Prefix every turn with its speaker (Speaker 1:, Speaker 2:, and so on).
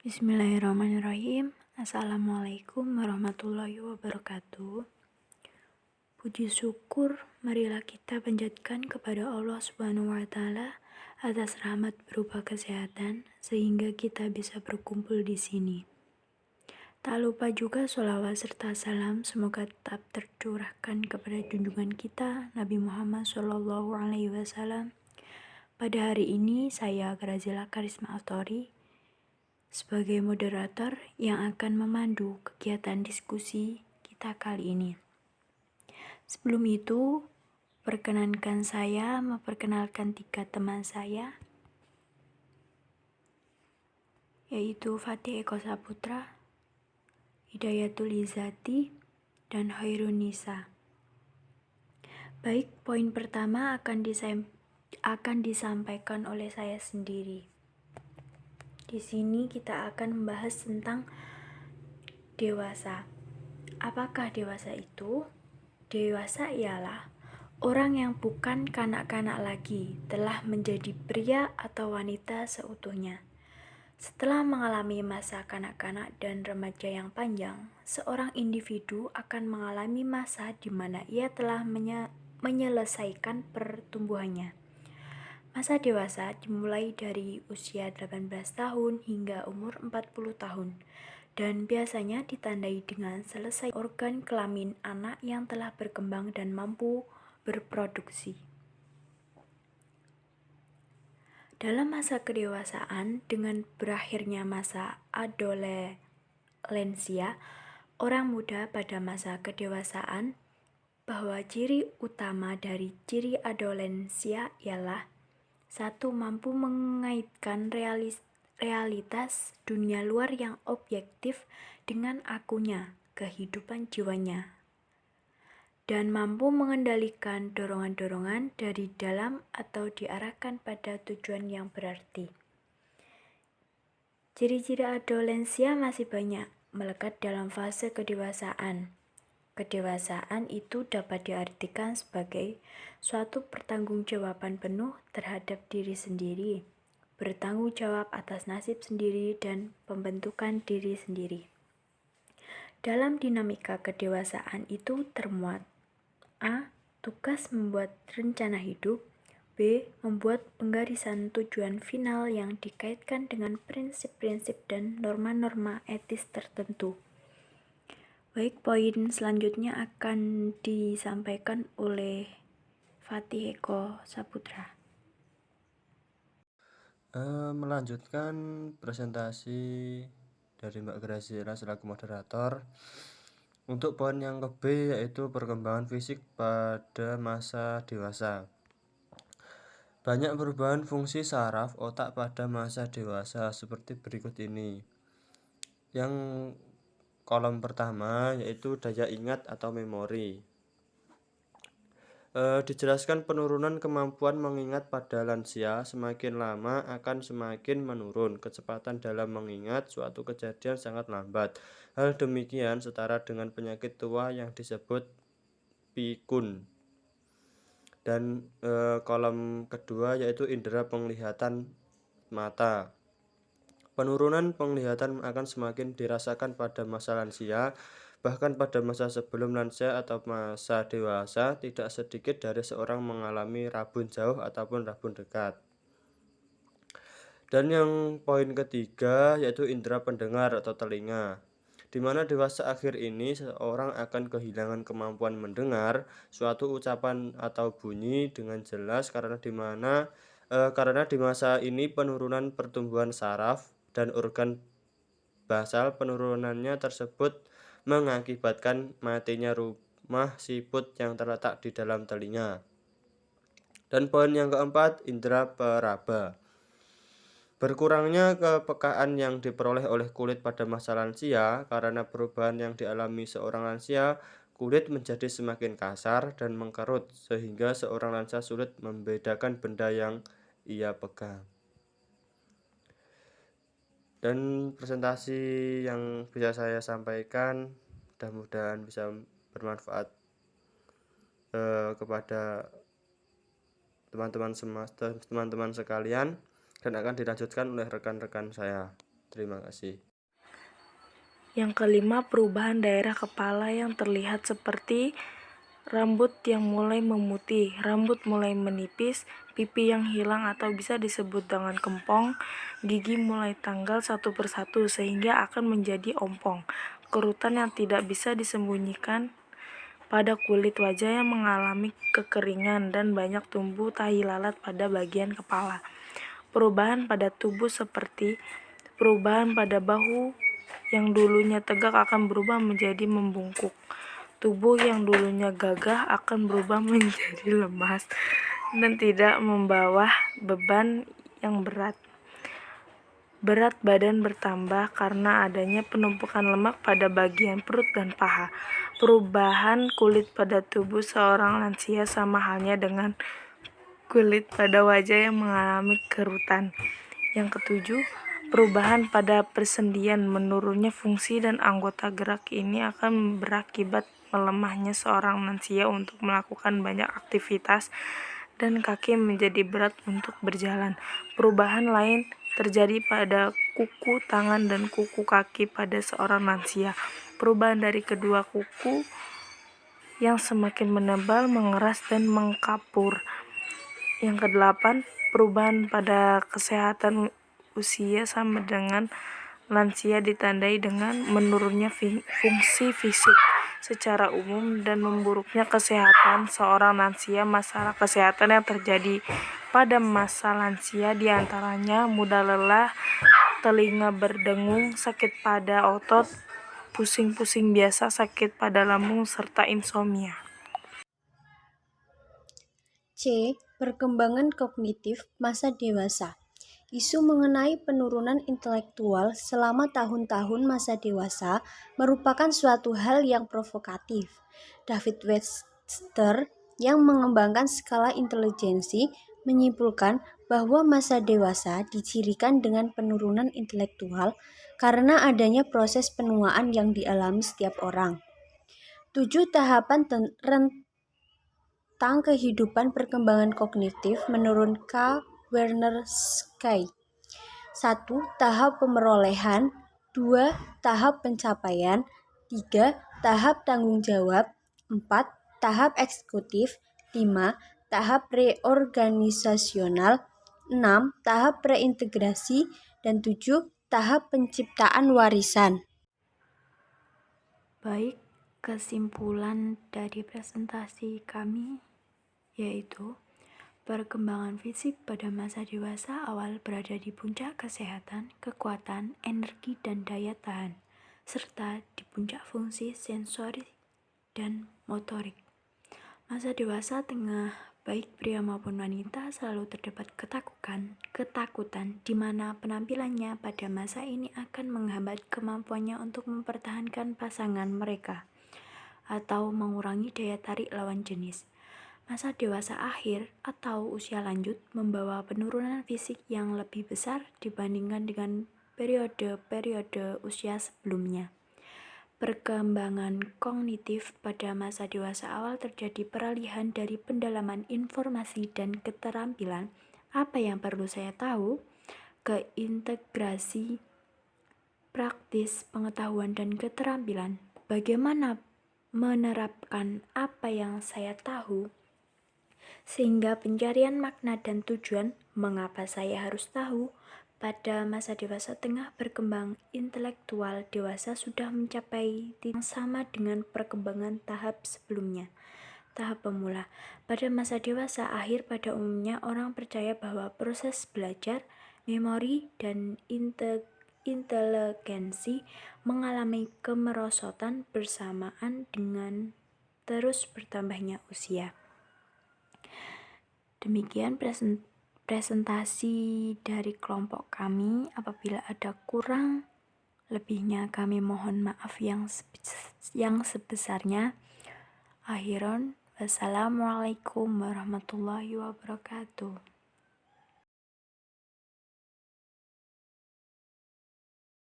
Speaker 1: Bismillahirrahmanirrahim. Assalamualaikum warahmatullahi wabarakatuh. Puji syukur marilah kita panjatkan kepada Allah Subhanahu wa taala atas rahmat berupa kesehatan sehingga kita bisa berkumpul di sini. Tak lupa juga sholawat serta salam semoga tetap tercurahkan kepada junjungan kita Nabi Muhammad SAW. Pada hari ini saya Grazila Karisma Autori sebagai moderator yang akan memandu kegiatan diskusi kita kali ini. Sebelum itu, perkenankan saya memperkenalkan 3 teman saya, yaitu Fatih Eko Saputra, Hidayatul Izzati, dan Hoirun Nisa. Baik, poin pertama akan disampaikan oleh saya sendiri. Di sini kita akan membahas tentang dewasa. Apakah dewasa itu? Dewasa ialah orang yang bukan kanak-kanak lagi, telah menjadi pria atau wanita seutuhnya. Setelah mengalami masa kanak-kanak dan remaja yang panjang, seorang individu akan mengalami masa di mana ia telah menyelesaikan pertumbuhannya. Masa dewasa dimulai dari usia 18 tahun hingga umur 40 tahun dan biasanya ditandai dengan selesai organ kelamin anak yang telah berkembang dan mampu berproduksi. Dalam masa kedewasaan, dengan berakhirnya masa adolensia, orang muda pada masa kedewasaan, bahwa ciri utama dari ciri adolensia ialah 1. Mampu mengaitkan realitas dunia luar yang objektif dengan akunya, kehidupan jiwanya, dan mampu mengendalikan dorongan-dorongan dari dalam atau diarahkan pada tujuan yang berarti. Ciri-ciri adolensia masih banyak, melekat dalam fase kedewasaan. Kedewasaan itu dapat diartikan sebagai suatu pertanggungjawaban penuh terhadap diri sendiri, bertanggung jawab atas nasib sendiri dan pembentukan diri sendiri. Dalam dinamika kedewasaan itu termuat A. Tugas membuat rencana hidup, B. Membuat penggarisan tujuan final yang dikaitkan dengan prinsip-prinsip dan norma-norma etis tertentu. Baik, poin selanjutnya akan disampaikan oleh Fatih Eko Saputra.
Speaker 2: Melanjutkan presentasi dari Mbak Grazila selaku moderator. Untuk poin yang ke B yaitu perkembangan fisik pada masa dewasa. Banyak perubahan fungsi saraf otak pada masa dewasa seperti berikut ini. Yang kolom pertama yaitu daya ingat atau memori. Dijelaskan penurunan kemampuan mengingat pada lansia semakin lama akan semakin menurun. Kecepatan dalam mengingat suatu kejadian sangat lambat. Hal demikian setara dengan penyakit tua yang disebut pikun. Dan kolom kedua yaitu indera penglihatan mata. Penurunan penglihatan akan semakin dirasakan pada masa lansia. Bahkan pada masa sebelum lansia atau masa dewasa, tidak sedikit dari seorang mengalami rabun jauh ataupun rabun dekat. Dan yang poin ketiga yaitu indera pendengar atau telinga. Di mana dewasa akhir ini seorang akan kehilangan kemampuan mendengar suatu ucapan atau bunyi dengan jelas karena di masa ini penurunan pertumbuhan saraf dan organ basal penurunannya tersebut mengakibatkan matinya rumah siput yang terletak di dalam telinga. Dan poin yang keempat, indera peraba. Berkurangnya kepekaan yang diperoleh oleh kulit pada masa lansia karena perubahan yang dialami seorang lansia, kulit menjadi semakin kasar dan mengkerut sehingga seorang lansia sulit membedakan benda yang ia pegang. Dan presentasi yang bisa saya sampaikan mudah-mudahan bisa bermanfaat kepada teman-teman sekalian dan akan dilanjutkan oleh rekan-rekan saya. Terima kasih.
Speaker 3: Yang kelima, perubahan daerah kepala yang terlihat seperti rambut yang mulai memutih, rambut mulai menipis, pipi yang hilang atau bisa disebut dengan kempong, gigi mulai tanggal satu persatu sehingga akan menjadi ompong, kerutan yang tidak bisa disembunyikan pada kulit wajah yang mengalami kekeringan, dan banyak tumbuh tahi lalat pada bagian kepala. Perubahan pada tubuh seperti perubahan pada bahu yang dulunya tegak akan berubah menjadi membungkuk. Tubuh yang dulunya gagah akan berubah menjadi lemas dan tidak membawa beban yang berat. Berat badan bertambah karena adanya penumpukan lemak pada bagian perut dan paha. Perubahan kulit pada tubuh seorang lansia sama halnya dengan kulit pada wajah yang mengalami kerutan. Yang ketujuh, perubahan pada persendian. Menurunnya fungsi dan anggota gerak ini akan berakibat melemahnya seorang lansia untuk melakukan banyak aktivitas dan kaki menjadi berat untuk berjalan. Perubahan lain terjadi pada kuku tangan dan kuku kaki pada seorang lansia. Perubahan dari kedua kuku yang semakin menebal, mengeras, dan mengkapur. Yang kedelapan, perubahan pada kesehatan usia sama dengan lansia ditandai dengan menurunnya fungsi fisik secara umum dan memburuknya kesehatan seorang lansia. Masalah kesehatan yang terjadi pada masa lansia diantaranya mudah lelah, telinga berdengung, sakit pada otot, pusing-pusing biasa, sakit pada lambung, serta insomnia.
Speaker 4: C. Perkembangan kognitif masa dewasa. Isu mengenai penurunan intelektual selama tahun-tahun masa dewasa merupakan suatu hal yang provokatif. David Webster yang mengembangkan skala intelijensi menyimpulkan bahwa masa dewasa dicirikan dengan penurunan intelektual karena adanya proses penuaan yang dialami setiap orang. 7 tahapan tentang kehidupan perkembangan kognitif menurut K. Werner-Sky. 1. Tahap pemerolehan. 2. Tahap pencapaian. 3. Tahap tanggung jawab. 4. Tahap eksekutif. 5. Tahap reorganisasional. 6. Tahap reintegrasi. Dan 7. Tahap penciptaan warisan.
Speaker 1: Baik, kesimpulan dari presentasi kami yaitu perkembangan fisik pada masa dewasa awal berada di puncak kesehatan, kekuatan, energi, dan daya tahan, serta di puncak fungsi sensori dan motorik. Masa dewasa tengah, baik pria maupun wanita, selalu terdapat ketakutan di mana penampilannya pada masa ini akan menghambat kemampuannya untuk mempertahankan pasangan mereka atau mengurangi daya tarik lawan jenis. Masa dewasa akhir atau usia lanjut membawa penurunan fisik yang lebih besar dibandingkan dengan periode-periode usia sebelumnya. Perkembangan kognitif pada masa dewasa awal terjadi peralihan dari pendalaman informasi dan keterampilan apa yang perlu saya tahu ke integrasi praktis pengetahuan dan keterampilan. Bagaimana menerapkan apa yang saya tahu sehingga pencarian makna dan tujuan mengapa saya harus tahu. Pada masa dewasa tengah berkembang intelektual dewasa sudah mencapai titik yang sama dengan perkembangan tahap sebelumnya. Tahap pemula. Pada masa dewasa akhir pada umumnya orang percaya bahwa proses belajar, memori, dan inteligensi mengalami kemerosotan bersamaan dengan terus bertambahnya usia. Demikian presentasi dari kelompok kami. Apabila ada kurang lebihnya kami mohon maaf yang sebesarnya. Akhiron, wassalamualaikum warahmatullahi wabarakatuh.